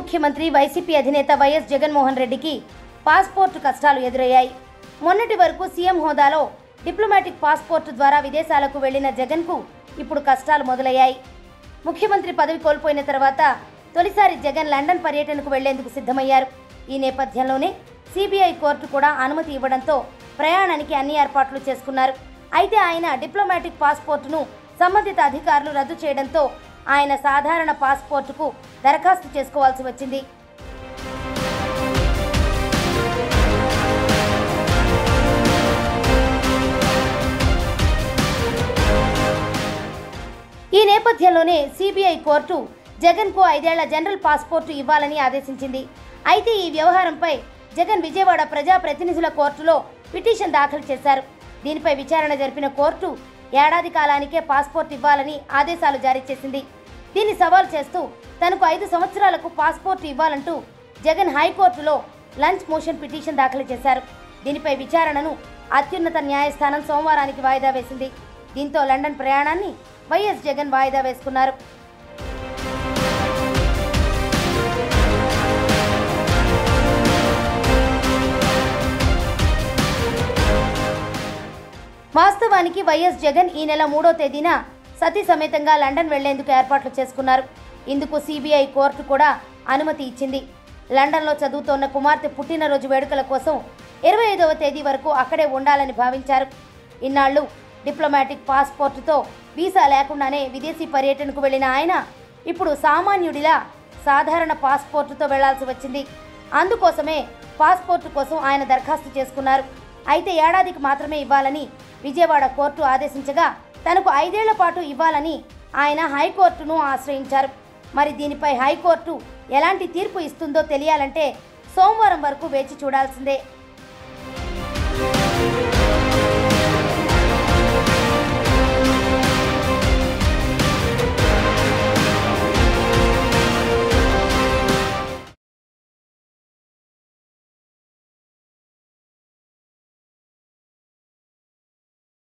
ముఖ్యమంత్రి వైసీపీ అధినేత వైఎస్ జగన్మోహన్ రెడ్డికి పాస్పోర్టు కష్టాలు ఎదురయ్యాయి. మొన్నటి వరకు సీఎం హోదాలో డిప్లొమాటిక్ పాస్పోర్టు ద్వారా విదేశాలకు వెళ్లిన జగన్కు ఇప్పుడు కష్టాలు మొదలయ్యాయి. ముఖ్యమంత్రి పదవి కోల్పోయిన తర్వాత తొలిసారి జగన్ లండన్ పర్యటనకు వెళ్లేందుకు సిద్ధమయ్యారు. ఈ నేపథ్యంలోనే సిబిఐ కోర్టు కూడా అనుమతి ఇవ్వడంతో ప్రయాణానికి అన్ని ఏర్పాట్లు చేసుకున్నారు. అయితే ఆయన డిప్లొమాటిక్ పాస్పోర్టును సంబంధిత అధికారులు రద్దు చేయడంతో ఆయన సాధారణ పాస్పోర్టుకు దరఖాస్తు చేసుకోవాల్సి వచ్చింది. ఈ నేపథ్యంలోనే సిబిఐ కోర్టు జగన్కు 5 ఏళ్ల జనరల్ పాస్పోర్టు ఇవ్వాలని ఆదేశించింది. అయితే ఈ వ్యవహారంపై జగన్ విజయవాడ ప్రజా ప్రతినిధుల కోర్టులో పిటిషన్ దాఖలు చేశారు. దీనిపై విచారణ జరిపిన కోర్టు ఏడాది కాలానికే పాస్పోర్ట్ ఇవ్వాలని ఆదేశాలు జారీ చేసింది. దీన్ని సవాల్ చేస్తూ తనకు 5 సంవత్సరాలకు పాస్పోర్ట్ ఇవ్వాలంటూ జగన్ హైకోర్టులో లంచ్ మోషన్ పిటిషన్ దాఖలు చేశారు. దీనిపై విచారణను అత్యున్నత న్యాయస్థానం సోమవారానికి వాయిదా వేసింది. దీంతో లండన్ ప్రయాణాన్ని వైఎస్ జగన్ వాయిదా వేసుకున్నారు. వాస్తవానికి వైఎస్ జగన్ ఈ నెల 3వ తేదీన సతీ సమేతంగా లండన్ వెళ్లేందుకు ఏర్పాట్లు చేసుకున్నారు. ఇందుకు సిబిఐ కోర్టు కూడా అనుమతి ఇచ్చింది. లండన్లో చదువుతోన్న కుమార్తె పుట్టినరోజు వేడుకల కోసం 25వ తేదీ వరకు అక్కడే ఉండాలని భావించారు. ఇన్నాళ్లు డిప్లొమాటిక్ పాస్పోర్టుతో వీసా లేకుండానే విదేశీ పర్యటనకు వెళ్లిన ఆయన ఇప్పుడు సామాన్యుడిలా సాధారణ పాస్పోర్టుతో వెళ్లాల్సి వచ్చింది. అందుకోసమే పాస్పోర్టు కోసం ఆయన దరఖాస్తు చేసుకున్నారు. అయితే ఏడాదికి మాత్రమే ఇవ్వాలని విజయవాడ కోర్టు ఆదేశించగా తనకు 5 ఏళ్ల పాటు ఇవ్వాలని ఆయన హైకోర్టును ఆశ్రయించారు. మరి దీనిపై హైకోర్టు ఎలాంటి తీర్పు ఇస్తుందో తెలియాలంటే సోమవారం వరకు వేచి చూడాల్సిందే.